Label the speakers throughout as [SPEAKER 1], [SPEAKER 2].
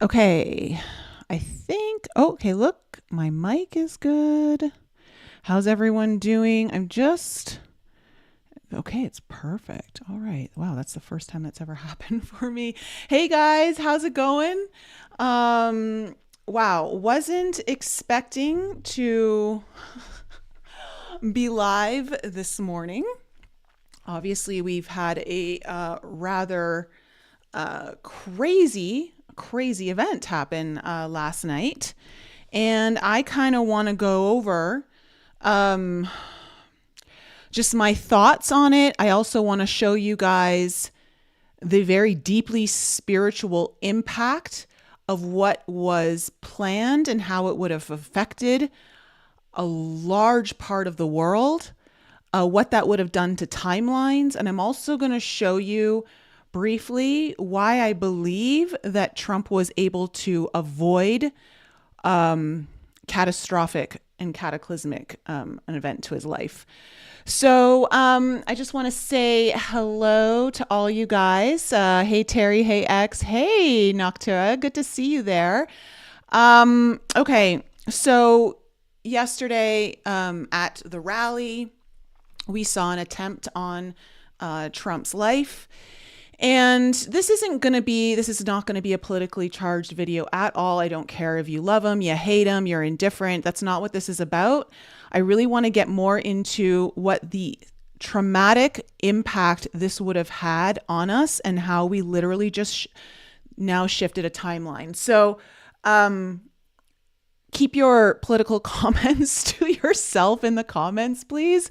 [SPEAKER 1] Okay, I think, okay, look, my mic is good. How's everyone doing? Okay, it's perfect. All right. Wow, that's the first time that's ever happened for me. Hey guys, how's it going? Um, wow, wasn't expecting to be live this morning. Obviously, we've had a rather crazy event happen last night. And I kind of want to go over um, just my thoughts on it. I also want to show you guys the very deeply spiritual impact of what was planned and how it would have affected a large part of the world, what that would have done to timelines. And I'm also going to show you briefly why I believe that Trump was able to avoid catastrophic and cataclysmic an event to his life. So I just want to say hello to all you guys. Hey Terry, hey X, hey Noctura, good to see you there. Okay, so yesterday at the rally, we saw an attempt on Trump's life. And this is not going to be a politically charged video at all. I don't care if you love him, you hate him, you're indifferent. That's not what this is about. I really want to get more into what the traumatic impact this would have had on us and how we literally just now shifted a timeline. So, keep your political comments to yourself in the comments, please,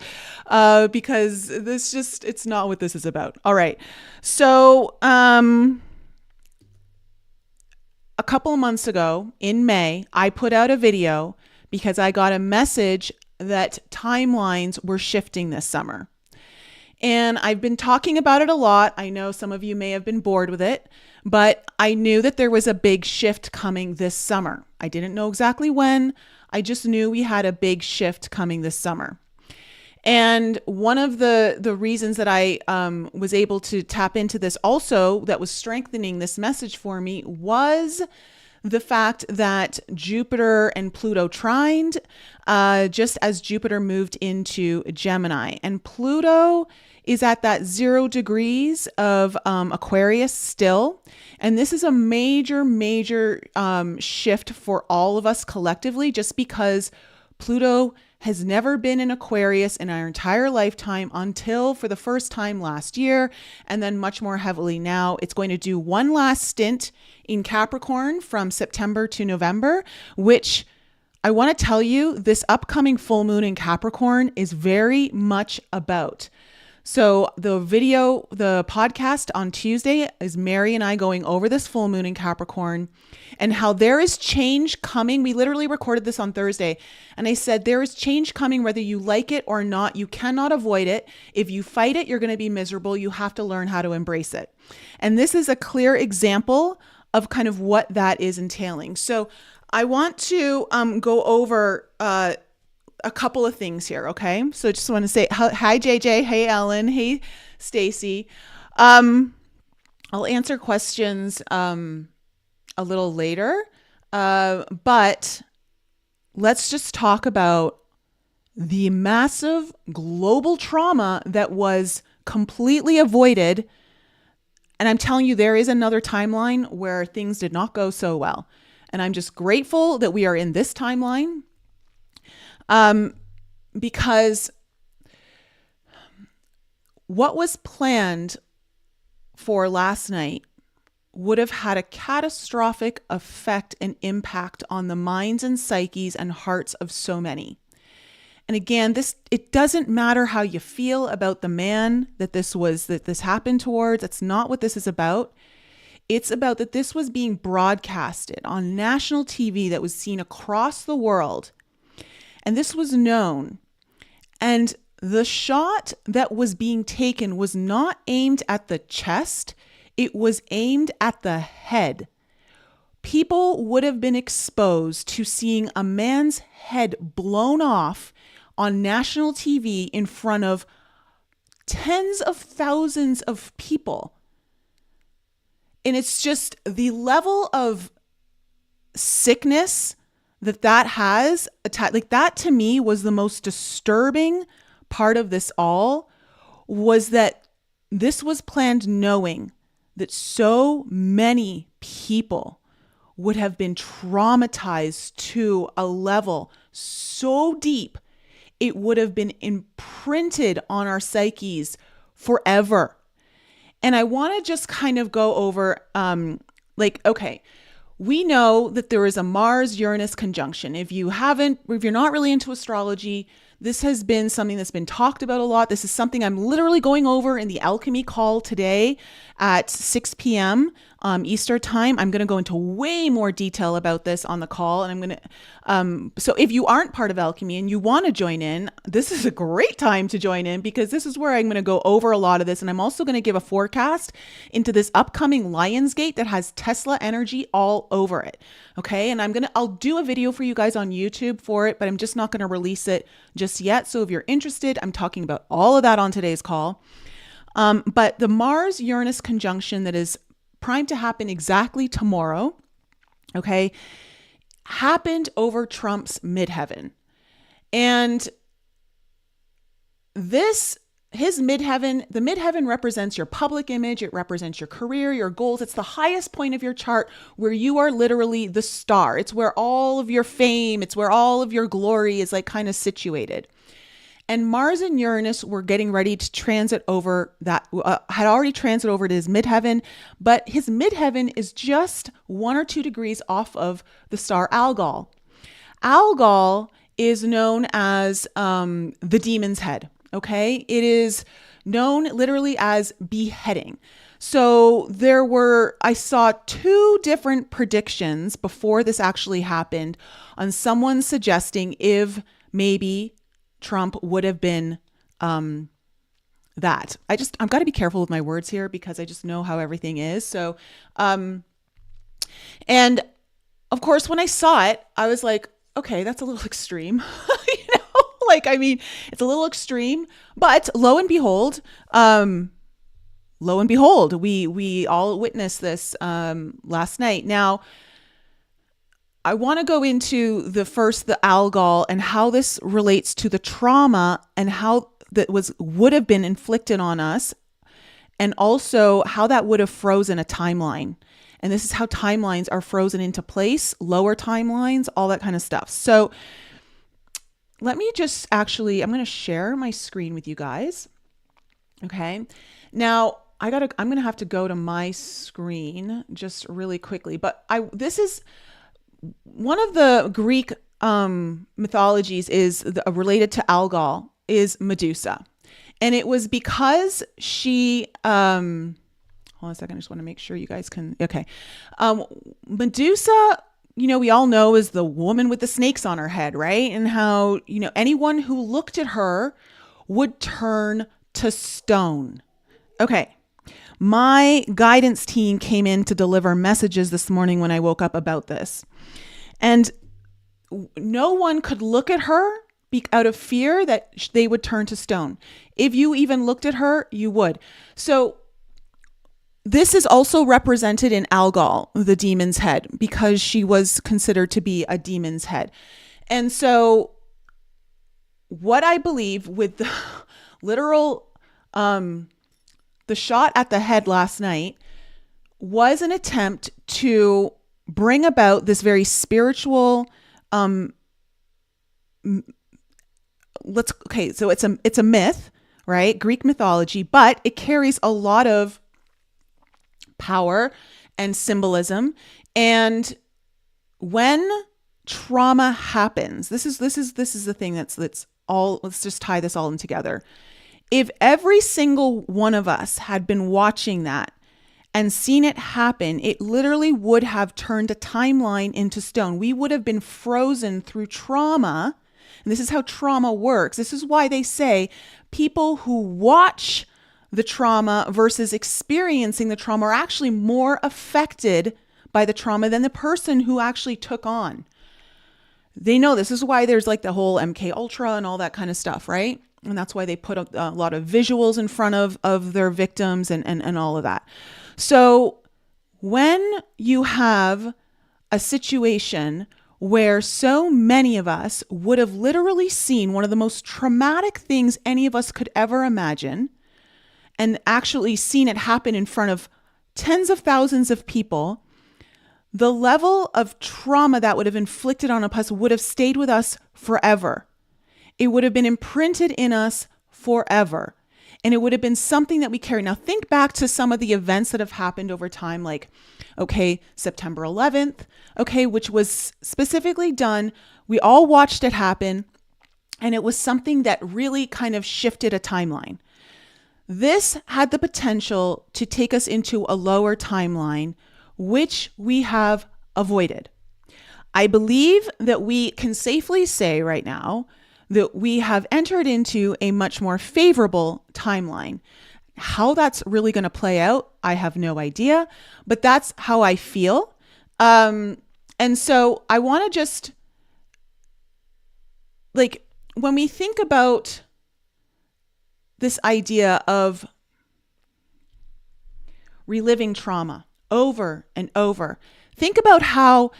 [SPEAKER 1] because it's not what this is about. All right. So a couple of months ago in May, I put out a video because I got a message that timelines were shifting this summer. And I've been talking about it a lot. I know some of you may have been bored with it, but I knew that there was a big shift coming this summer. I didn't know exactly when. I just knew we had a big shift coming this summer. And one of the reasons that I was able to tap into this also that was strengthening this message for me was the fact that Jupiter and Pluto trined just as Jupiter moved into Gemini. And Pluto is at that 0 degrees of Aquarius still. And this is a major shift for all of us collectively, just because Pluto has never been in Aquarius in our entire lifetime until for the first time last year, and then much more heavily now. It's going to do one last stint in Capricorn from September to November, which I want to tell you, this upcoming full moon in Capricorn is very much about. So the podcast on Tuesday is Mary and I going over this full moon in Capricorn and how there is change coming. We literally recorded this on Thursday, and I said there is change coming whether you like it or not. You cannot avoid it. If you fight it, you're going to be miserable. You have to learn how to embrace it. And this is a clear example of kind of what that is entailing. So I want to go over a couple of things here, okay? So I just want to say hi, JJ. Hey, Ellen. Hey, Stacy. I'll answer questions a little later, but let's just talk about the massive global trauma that was completely avoided. And I'm telling you, there is another timeline where things did not go so well. And I'm just grateful that we are in this timeline. Because what was planned for last night would have had a catastrophic effect and impact on the minds and psyches and hearts of so many. And again, it doesn't matter how you feel about the man that this happened towards. That's not what this is about. It's about that this was being broadcasted on national TV that was seen across the world. And this was known. And the shot that was being taken was not aimed at the chest. It was aimed at the head. People would have been exposed to seeing a man's head blown off on national TV in front of tens of thousands of people. And it's just the level of sickness that has attacked, like that to me was the most disturbing part of this all, was that this was planned knowing that so many people would have been traumatized to a level so deep, it would have been imprinted on our psyches forever. And I want to just kind of go over, okay, we know that there is a Mars-Uranus conjunction. If you're not really into astrology, this has been something that's been talked about a lot. This is something I'm literally going over in the alchemy call today at 6 p.m. Eastern time. I'm going to go into way more detail about this on the call. And I'm going to, so if you aren't part of alchemy and you want to join in, this is a great time to join in, because this is where I'm going to go over a lot of this. And I'm also going to give a forecast into this upcoming Lionsgate that has Tesla energy all over it. Okay. And I'll do a video for you guys on YouTube for it, but I'm just not going to release it just yet. So if you're interested, I'm talking about all of that on today's call. But the Mars-Uranus conjunction that is primed to happen exactly tomorrow, okay, happened over Trump's midheaven. And his midheaven, the midheaven represents your public image. It represents your career, your goals. It's the highest point of your chart where you are literally the star. It's where all of your fame, it's where all of your glory is like kind of situated. And Mars and Uranus were getting ready to transit over that, had already transited over to his midheaven, but his midheaven is just 1 or 2 degrees off of the star Algol. Algol is known as the demon's head, okay? It is known literally as beheading. So I saw 2 different predictions before this actually happened on someone suggesting if maybe Trump would have been that. I've got to be careful with my words here because I just know how everything is. So, and of course, when I saw it, I was like, okay, that's a little extreme. It's a little extreme, but lo and behold, we all witnessed this last night. Now, I want to go into the Algol and how this relates to the trauma and how that would have been inflicted on us, and also how that would have frozen a timeline. And this is how timelines are frozen into place, lower timelines, all that kind of stuff. So let me just I'm going to share my screen with you guys. Okay. Now I'm going to have to go to my screen just really quickly, but this is one of the Greek mythologies is related to Algol is Medusa. And it was because she, hold on a second, I just want to make sure you guys can, okay. Medusa, we all know is the woman with the snakes on her head, right? And how, anyone who looked at her would turn to stone. Okay. My guidance team came in to deliver messages this morning when I woke up about this. And no one could look at her out of fear that they would turn to stone. If you even looked at her, you would. So this is also represented in Algol, the demon's head, because she was considered to be a demon's head. And so what I believe with the literal, the shot at the head last night was an attempt to bring about this very spiritual, so it's a myth, right? Greek mythology, but it carries a lot of power and symbolism. And when trauma happens, this is the thing that's all, let's just tie this all in together. If every single one of us had been watching that and seen it happen, it literally would have turned a timeline into stone. We would have been frozen through trauma. And this is how trauma works. This is why they say people who watch the trauma versus experiencing the trauma are actually more affected by the trauma than the person who actually took on. They know this is why there's like the whole MK Ultra and all that kind of stuff, right? And that's why they put a lot of visuals in front of their victims and all of that. So when you have a situation where so many of us would have literally seen one of the most traumatic things any of us could ever imagine, and actually seen it happen in front of tens of thousands of people, the level of trauma that would have inflicted on us would have stayed with us forever. It would have been imprinted in us forever. And it would have been something that we carry. Now, think back to some of the events that have happened over time, like, September 11th, which was specifically done. We all watched it happen. And it was something that really kind of shifted a timeline. This had the potential to take us into a lower timeline, which we have avoided. I believe that we can safely say right now that we have entered into a much more favorable timeline. How that's really going to play out, I have no idea, but that's how I feel. And so I want to just, when we think about this idea of reliving trauma over and over, think about how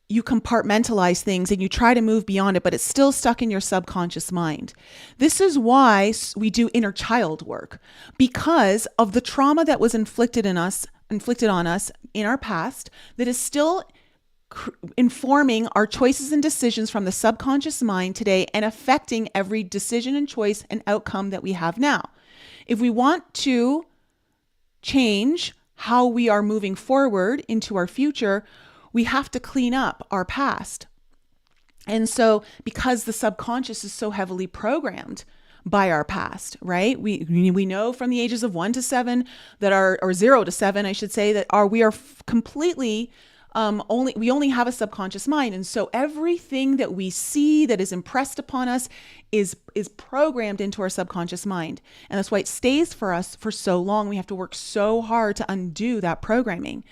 [SPEAKER 1] you compartmentalize things and you try to move beyond it, but it's still stuck in your subconscious mind. This is why we do inner child work, because of the trauma that was inflicted on us in our past that is still informing our choices and decisions from the subconscious mind today and affecting every decision and choice and outcome that we have now. If we want to change how we are moving forward into our future, we have to clean up our past. And so because the subconscious is so heavily programmed by our past, right? We know from the ages of 1 to 7 that or 0 to 7, I should say, that we are completely we only have a subconscious mind. And so everything that we see that is impressed upon us is programmed into our subconscious mind. And that's why it stays for us for so long. We have to work so hard to undo that programming.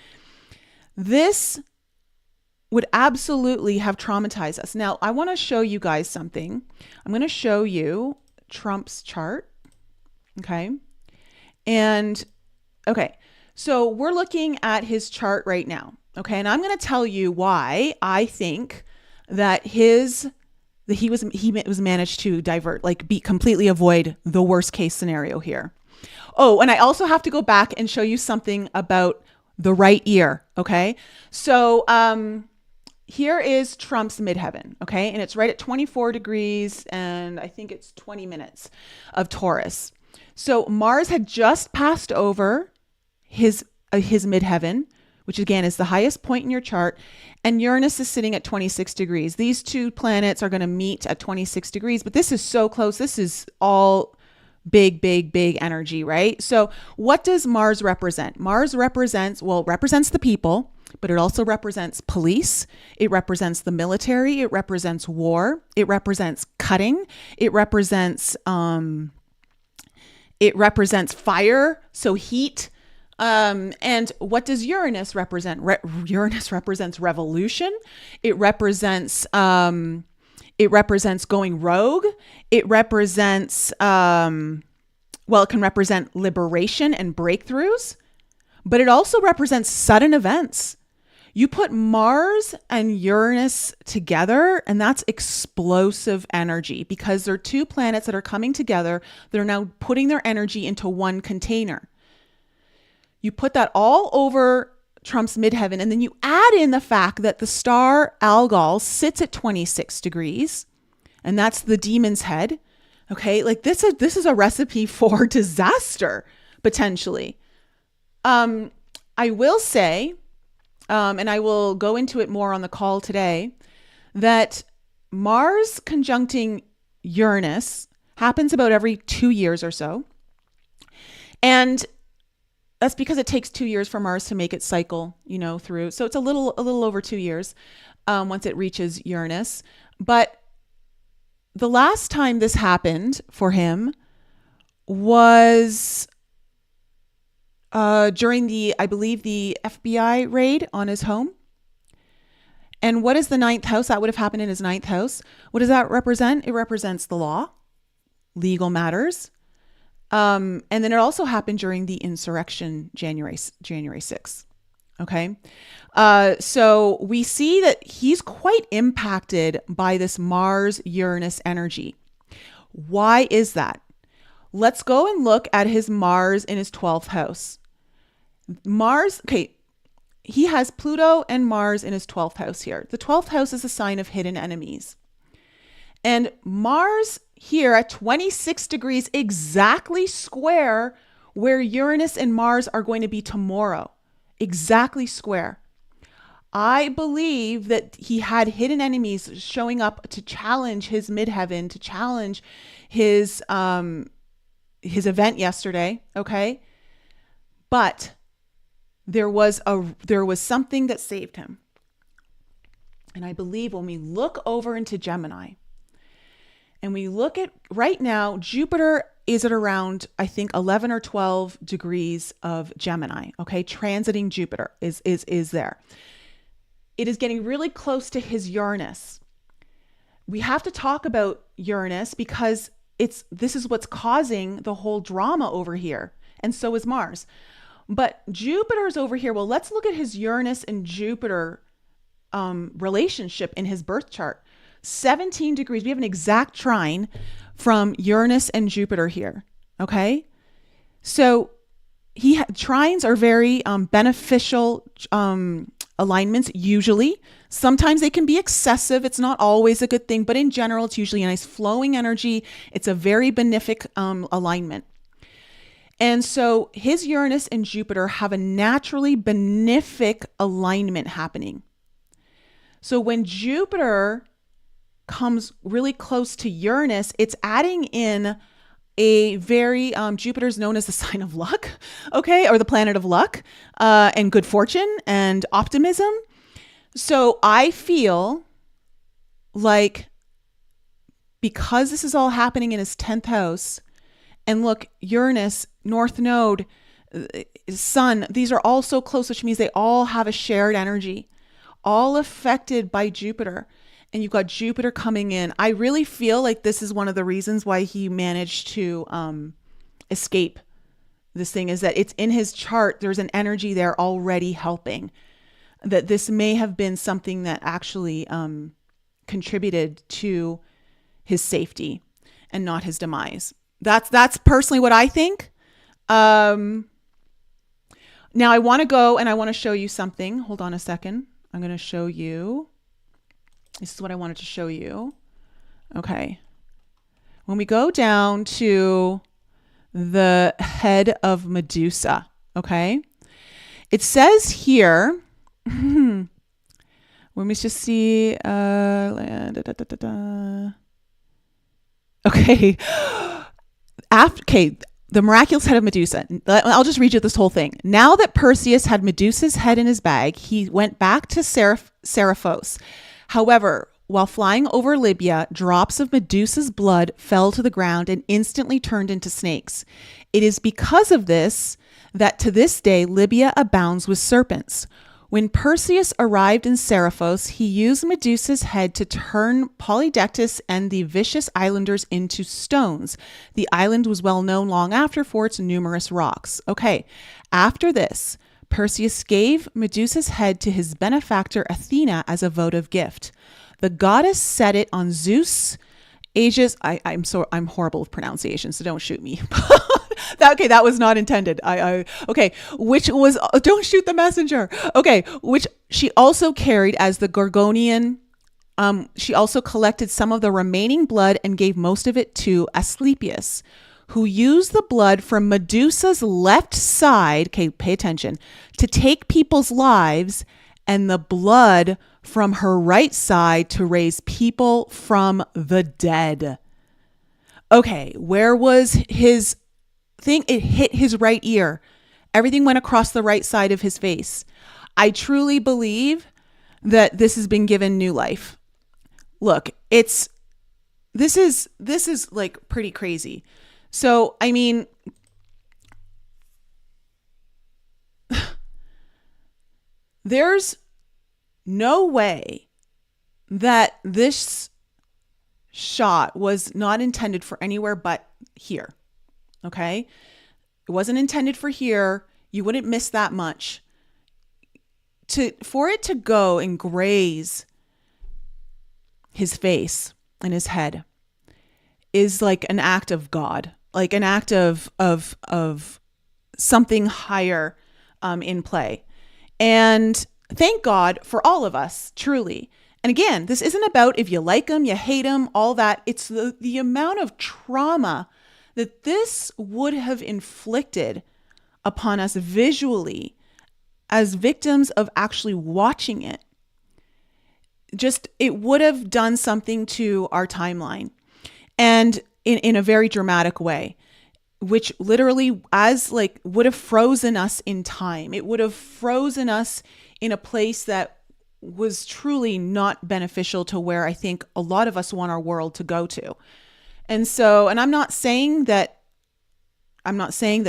[SPEAKER 1] This would absolutely have traumatized us. Now, I want to show you guys something. I'm going to show you Trump's chart. Okay. And so we're looking at his chart right now. Okay. And I'm going to tell you why I think that he was managed to completely avoid the worst case scenario here. Oh, and I also have to go back and show you something about the right ear. Okay. So, here is Trump's midheaven, okay? And it's right at 24 degrees and I think it's 20 minutes of Taurus. So Mars had just passed over his midheaven, which again is the highest point in your chart, and Uranus is sitting at 26 degrees. These two planets are going to meet at 26 degrees, but this is so close. This is all big, big, big energy, right? So what does Mars represent? Mars represents the people, but it also represents police. It represents the military. It represents war. It represents cutting. It represents fire, so heat. And what does Uranus represent? Uranus represents revolution. It represents going rogue. It represents it can represent liberation and breakthroughs, but it also represents sudden events. You put Mars and Uranus together, and that's explosive energy because they're two planets that are coming together that are now putting their energy into one container. You put that all over Trump's midheaven, and then you add in the fact that the star Algol sits at 26 degrees, and that's the demon's head. Okay, this is a recipe for disaster, potentially. I will say, and I will go into it more on the call today, that Mars conjuncting Uranus happens about every 2 years or so. And that's because it takes 2 years for Mars to make its cycle, through. So it's a little over 2 years once it reaches Uranus. But the last time this happened for him was during the FBI raid on his home. And what is the 9th house? That would have happened in his 9th house. What does that represent? It represents the law, legal matters. And then it also happened during the insurrection, January 6th. Okay. So we see that he's quite impacted by this Mars Uranus energy. Why is that? Let's go and look at his Mars in his 12th house. Mars, okay, he has Pluto and Mars in his 12th house here. The 12th house is a sign of hidden enemies. And Mars here at 26 degrees exactly square where Uranus and Mars are going to be tomorrow. Exactly square. I believe that he had hidden enemies showing up to challenge his midheaven, to challenge his event yesterday, okay? But there was something that saved him. And I believe when we look over into Gemini and we look at right now, Jupiter is at around, I think, 11 or 12 degrees of Gemini, okay? Transiting Jupiter is there. It is getting really close to his Uranus. We have to talk about Uranus because this is what's causing the whole drama over here. And so is Mars. But Jupiter's over here. Well, let's look at his Uranus and Jupiter relationship in his birth chart. 17 degrees. We have an exact trine from Uranus and Jupiter here. Okay. So trines are very beneficial alignments usually. Sometimes they can be excessive. It's not always a good thing, but in general, it's usually a nice flowing energy. It's a very benefic alignment. And so his Uranus and Jupiter have a naturally benefic alignment happening. So when Jupiter comes really close to Uranus, it's adding in a very, Jupiter's known as the sign of luck, okay, or the planet of luck and good fortune and optimism. So I feel like because this is all happening in his 10th house, and look, Uranus, North Node, Sun, these are all so close, which means they all have a shared energy, all affected by Jupiter. And you've got Jupiter coming in. I really feel like this is one of the reasons why he managed to escape this thing, is that it's in his chart. There's an energy there already helping. That this may have been something that actually contributed to his safety and not his demise. That's personally what I think. Now I want to go and I want to show you something. Hold on a second. I'm going to show you. This is what I wanted to show you. Okay. When we go down to the head of Medusa, okay, it says here, let me just see. Okay. Okay. The miraculous head of Medusa. I'll just read you this whole thing. Now that Perseus had Medusa's head in his bag, he went back to Seriphos. However, while flying over Libya, drops of Medusa's blood fell to the ground and instantly turned into snakes. It is because of this that to this day Libya abounds with serpents. When Perseus arrived in Seriphos, he used Medusa's head to turn Polydectes and the vicious islanders into stones. The island was well known long after for its numerous rocks. Okay, after this, Perseus gave Medusa's head to his benefactor Athena as a votive gift. The goddess set it on Zeus. I'm horrible with pronunciation, so don't shoot me. That was not intended. Which was, don't shoot the messenger. Okay, which she also carried as the Gorgonian. She also collected some of the remaining blood and gave most of it to Asclepius, who used the blood from Medusa's left side, okay, pay attention, to take people's lives, and the blood from her right side to raise people from the dead. Okay, where was his thing? It hit his right ear. Everything went across the right side of his face. I truly believe that this has been given new life. Look, this is like pretty crazy. So, I mean, there's no way that this shot was not intended for anywhere but here. Okay? It wasn't intended for here. You wouldn't miss that much. for it to go and graze his face and his head is like an act of God, like an act of something higher in play. And thank God for all of us, truly. And again, this isn't about if you like him, you hate him, all that. It's the amount of trauma that this would have inflicted upon us visually as victims of actually watching it. Just, it would have done something to our timeline, and in a very dramatic way, which literally would have frozen us in time. It would have frozen us in a place that was truly not beneficial to where I think a lot of us want our world to go to. And so, and I'm not saying that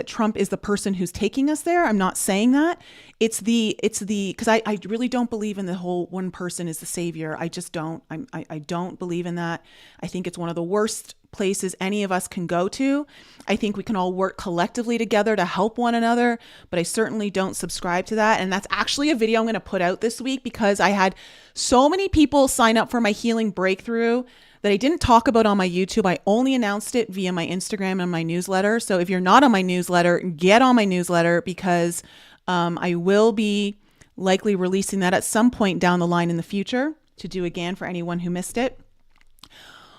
[SPEAKER 1] Trump is the person who's taking us there. I'm not saying that. It's because I really don't believe in the whole one person is the savior. I just don't. I don't believe in that. I think it's one of the worst places any of us can go to. I think we can all work collectively together to help one another, but I certainly don't subscribe to that. And that's actually a video I'm going to put out this week because I had so many people sign up for my healing breakthrough that I didn't talk about on my YouTube. I only announced it via my Instagram and my newsletter. So if you're not on my newsletter, get on my newsletter because I will be likely releasing that at some point down the line in the future to do again for anyone who missed it.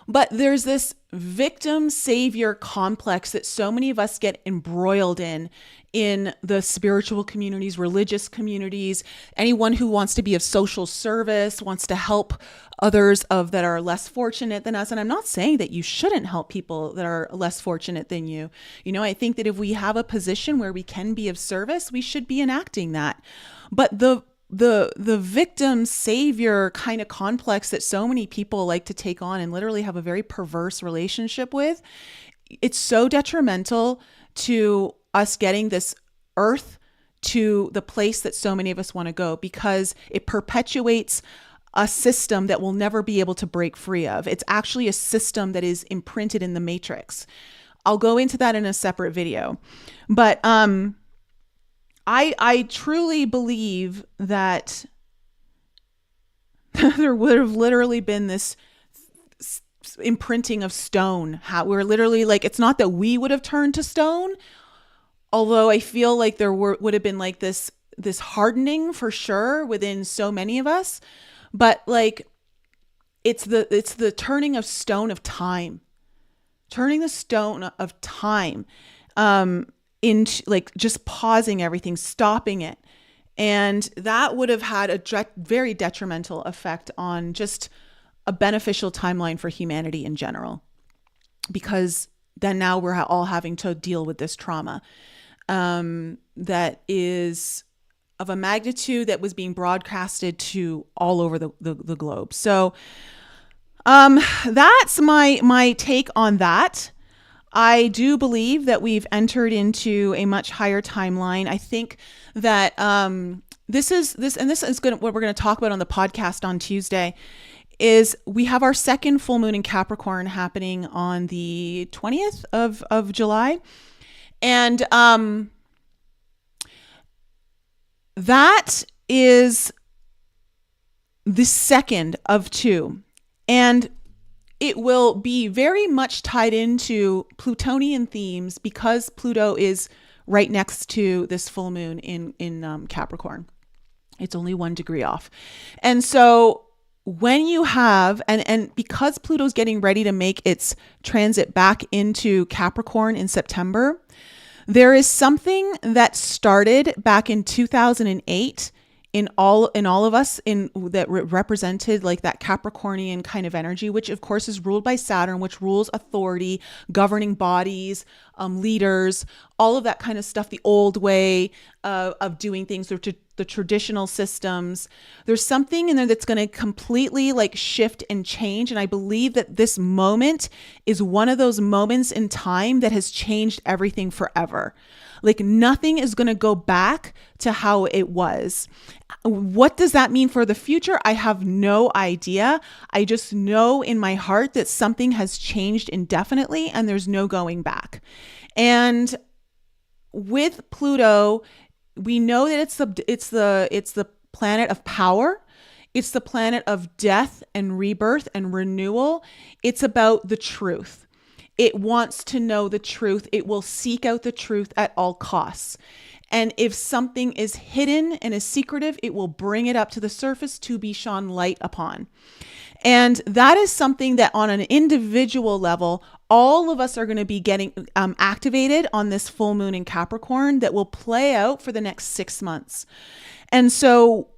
[SPEAKER 1] But there's this victim savior complex that so many of us get embroiled in the spiritual communities, religious communities, anyone who wants to be of social service, wants to help others that are less fortunate than us. And I'm not saying that you shouldn't help people that are less fortunate than you. You know, I think that if we have a position where we can be of service, we should be enacting that. But the victim savior kind of complex that so many people like to take on and literally have a very perverse relationship with, it's so detrimental to us getting this earth to the place that so many of us want to go, because it perpetuates a system that we'll never be able to break free of. It's actually a system that is imprinted in the matrix. I'll go into that in a separate video. But I truly believe that there would have literally been this imprinting of stone. How we're literally like, it's not that we would have turned to stone, although I feel like there would have been like this hardening for sure within so many of us. But like, it's the turning of stone of time, turning the stone of time, into like just pausing everything, stopping it. And that would have had a very detrimental effect on just a beneficial timeline for humanity in general, because then now we're all having to deal with this trauma that is of a magnitude that was being broadcasted to all over the globe. So that's my take on that. I do believe that we've entered into a much higher timeline. I think that this is what we're going to talk about on the podcast on Tuesday. Is we have our second full moon in Capricorn happening on the 20th of July, and that is the second of two, and it will be very much tied into Plutonian themes because Pluto is right next to this full moon in Capricorn. It's only 1 degree off. And so when you have, and because Pluto's getting ready to make its transit back into Capricorn in September, there is something that started back in 2008 in all of us that represented like that Capricornian kind of energy, which of course is ruled by Saturn, which rules authority, governing bodies, leaders, all of that kind of stuff, the old way of doing things, the traditional systems. There's something in there that's going to completely like shift and change. And I believe that this moment is one of those moments in time that has changed everything forever. Like nothing is going to go back to how it was. What does that mean for the future? I have no idea. I just know in my heart that something has changed indefinitely and there's no going back. And with Pluto, we know that it's the planet of power. It's the planet of death and rebirth and renewal. It's about the truth. It wants to know the truth. It will seek out the truth at all costs. And if something is hidden and is secretive, it will bring it up to the surface to be shone light upon. And that is something that on an individual level, all of us are going to be getting activated on this full moon in Capricorn that will play out for the next 6 months. And so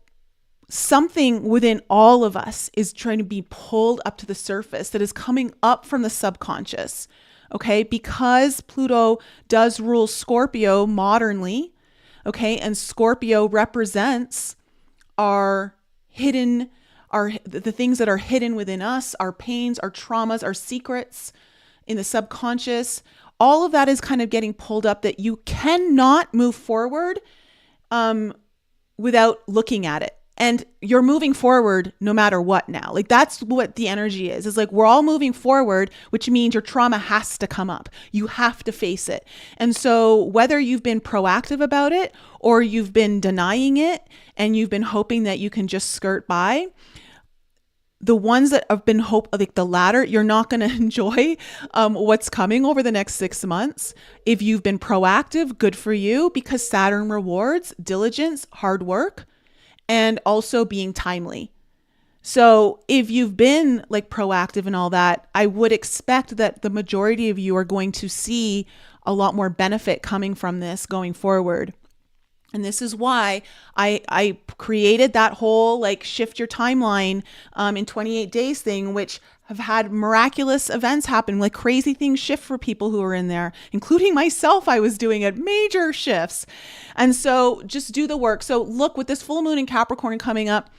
[SPEAKER 1] something within all of us is trying to be pulled up to the surface that is coming up from the subconscious. Okay, because Pluto does rule Scorpio modernly. Okay, and Scorpio represents our hidden, the things that are hidden within us, our pains, our traumas, our secrets in the subconscious. All of that is kind of getting pulled up, that you cannot move forward without looking at it. And you're moving forward no matter what now. Like that's what the energy is. It's like we're all moving forward, which means your trauma has to come up. You have to face it. And so whether you've been proactive about it or you've been denying it and you've been hoping that you can just skirt by, the ones that have been like the latter, you're not going to enjoy what's coming over the next 6 months. If you've been proactive, good for you, because Saturn rewards diligence, hard work, and also being timely. So if you've been like proactive and all that, I would expect that the majority of you are going to see a lot more benefit coming from this going forward. And this is why I created that whole like shift your timeline in 28 days thing, which have had miraculous events happen, like crazy things shift for people who are in there, including myself. I was doing it, major shifts. And so just do the work. So look, with this full moon in Capricorn coming up,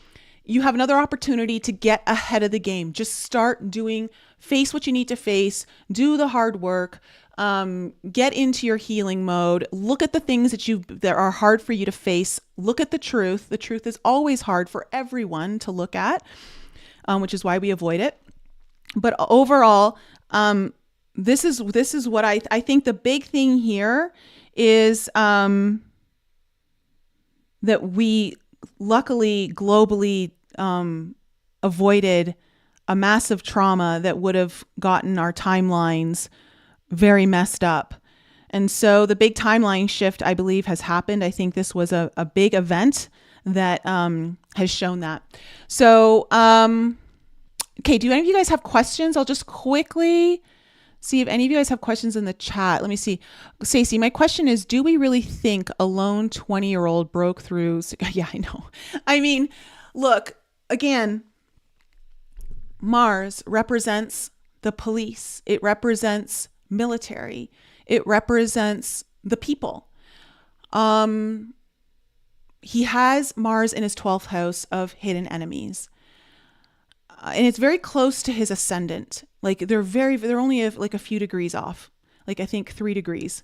[SPEAKER 1] you have another opportunity to get ahead of the game. Just start doing, face what you need to face, do the hard work, get into your healing mode, look at the things that are hard for you to face, look at the truth. The truth is always hard for everyone to look at, which is why we avoid it. But overall, this is what I think the big thing here is that we luckily globally avoided a massive trauma that would have gotten our timelines very messed up. And so the big timeline shift, I believe, has happened. I think this was a big event that has shown that. So, okay, do any of you guys have questions? I'll just quickly see if any of you guys have questions in the chat. Let me see. Stacey, my question is, do we really think a lone 20-year-old broke through? Yeah, I know. I mean, look, again, Mars represents the police. It represents military. It represents the people. He has Mars in his 12th house of hidden enemies. And it's very close to his ascendant. Like they're only like a few degrees off. Like I think 3 degrees.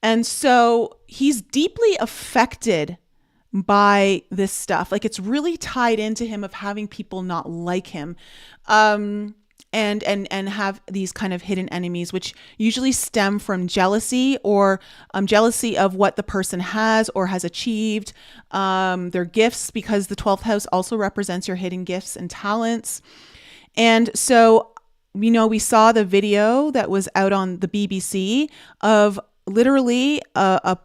[SPEAKER 1] And so he's deeply affected by this stuff. Like it's really tied into him of having people not like him. And have these kind of hidden enemies, which usually stem from jealousy or jealousy of what the person has or has achieved, their gifts, because the 12th house also represents your hidden gifts and talents. And so, we saw the video that was out on the BBC of literally a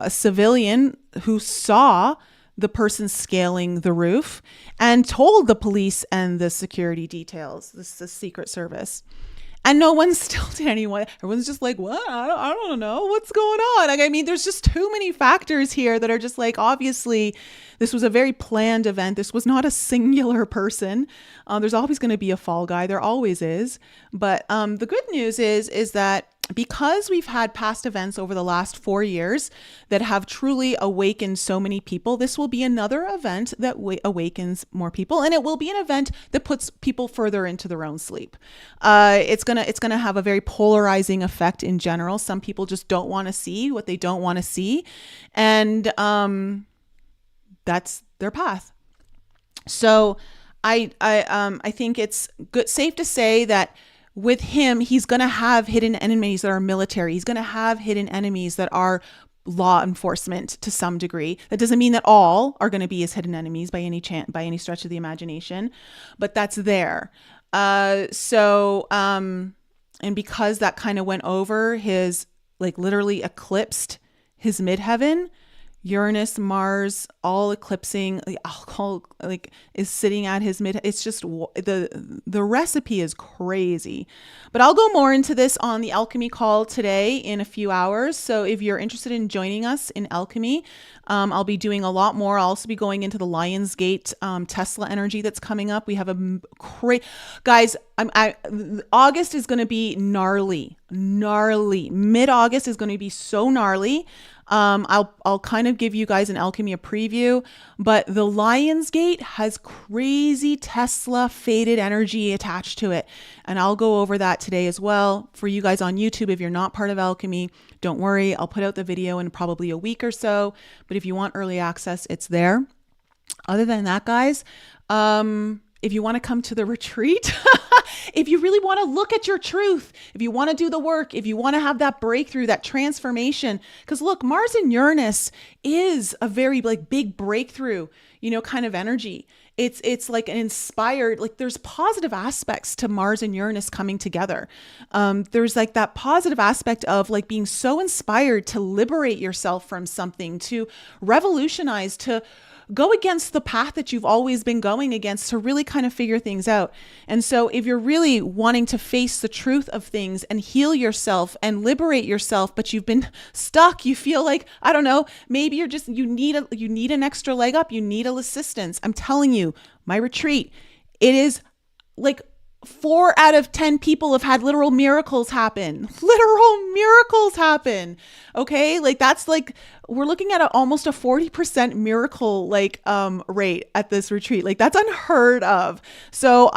[SPEAKER 1] civilian who saw the person scaling the roof and told the police and the security details, the Secret Service. And no one still did anyone. Everyone's just like, what? I don't know what's going on. Like, I mean, there's just too many factors here that are just like, obviously, this was a very planned event. This was not a singular person. There's always going to be a fall guy. There always is. But the good news is that because we've had past events over the last 4 years that have truly awakened so many people, this will be another event that awakens more people, and it will be an event that puts people further into their own sleep. It's gonna have a very polarizing effect in general. Some people just don't want to see what they don't want to see, and that's their path. So I think it's safe to say that with him, he's going to have hidden enemies that are military. He's going to have hidden enemies that are law enforcement to some degree. That doesn't mean that all are going to be his hidden enemies by any chance, by any stretch of the imagination, but that's there. And because that kind of went over his, like literally eclipsed his midheaven, Uranus, Mars, all eclipsing, the alcohol like is sitting at his mid. It's just the recipe is crazy. But I'll go more into this on the alchemy call today in a few hours. So if you're interested in joining us in alchemy, I'll be doing a lot more. I'll also be going into the Lionsgate Tesla energy that's coming up. We have a great guys. August is going to be gnarly. Mid-August is going to be so gnarly. I'll kind of give you guys an alchemy a preview, but the Lionsgate has crazy Tesla faded energy attached to it. And I'll go over that today as well for you guys on YouTube. If you're not part of alchemy, don't worry. I'll put out the video in probably a week or so, but if you want early access, it's there. Other than that, guys, if you want to come to the retreat, if you really want to look at your truth, if you want to do the work, if you want to have that breakthrough, that transformation, because look, Mars and Uranus is a very like big breakthrough, kind of energy. It's like an inspired, like there's positive aspects to Mars and Uranus coming together. There's like that positive aspect of like being so inspired to liberate yourself from something, to revolutionize, to go against the path that you've always been going against, to really kind of figure things out. And so if you're really wanting to face the truth of things and heal yourself and liberate yourself, but you've been stuck, you feel like, I don't know, maybe you need an extra leg up, you need assistance. I'm telling you, my retreat, it is like 4 out of 10 people have had literal miracles happen. Okay. Like that's like, we're looking at almost a 40% miracle, rate at this retreat. Like that's unheard of. So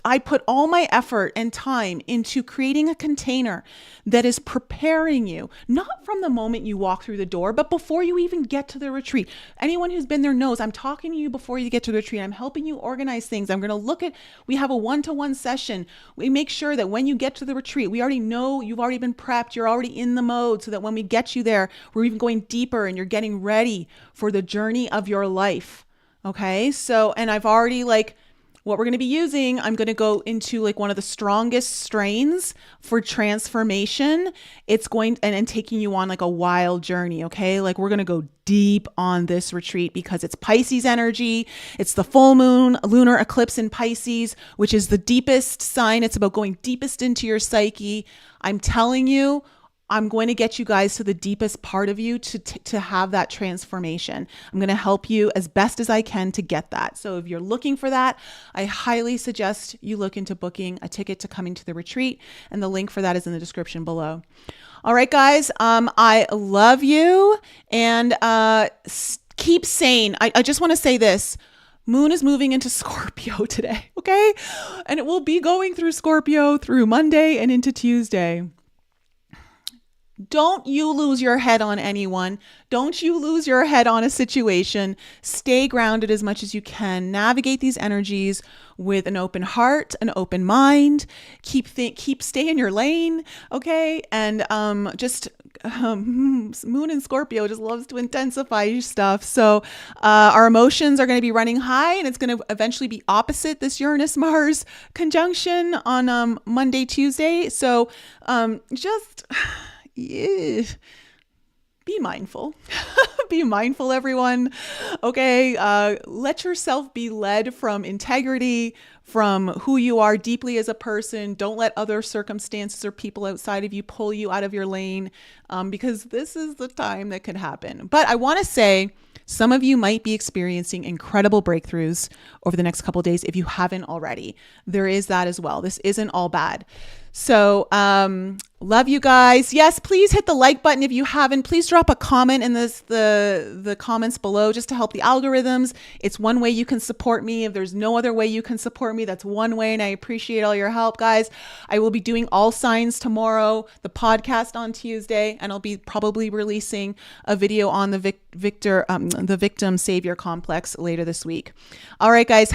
[SPEAKER 1] I put all my effort and time into creating a container that is preparing you, not from the moment you walk through the door, but before you even get to the retreat. Anyone who's been there knows I'm talking to you before you get to the retreat. I'm helping you organize things. I'm going to we have a one-to-one session. We make sure that when you get to the retreat, we already know you've already been prepped. You're already in the mode so that when we get you there, we're even going deeper and you're getting ready for the journey of your life. Okay. So, and I've already what we're going to be using, I'm going to go into one of the strongest strains for transformation. It's going and taking you on a wild journey. Okay. We're going to go deep on this retreat because it's Pisces energy. It's the full moon lunar eclipse in Pisces, which is the deepest sign. It's about going deepest into your psyche. I'm telling you, I'm going to get you guys to the deepest part of you to have that transformation. I'm going to help you as best as I can to get that. So if you're looking for that, I highly suggest you look into booking a ticket to coming to the retreat. And the link for that is in the description below. All right, guys. I love you and keep sane. I just want to say this. Moon is moving into Scorpio today. Okay. And it will be going through Scorpio through Monday and into Tuesday. Don't you lose your head on anyone. Don't you lose your head on a situation. Stay grounded as much as you can. Navigate these energies with an open heart, an open mind. Keep stay in your lane, okay? And Moon and Scorpio just loves to intensify stuff. So our emotions are going to be running high, and it's going to eventually be opposite this Uranus-Mars conjunction on Monday, Tuesday. So yeah. Be mindful. Be mindful, everyone. Okay. Let yourself be led from integrity, from who you are deeply as a person. Don't let other circumstances or people outside of you pull you out of your lane, because this is the time that could happen. But I want to say, some of you might be experiencing incredible breakthroughs over the next couple of days if you haven't already. There is that as well. This isn't all bad. So, love you guys. Yes, please hit the like button if you haven't. Please drop a comment in the comments below just to help the algorithms. It's one way you can support me. If there's no other way you can support me, that's one way, and I appreciate all your help, guys. I will be doing All Signs tomorrow, the podcast on Tuesday, and I'll be probably releasing a video on the victim savior complex later this week. All right, guys.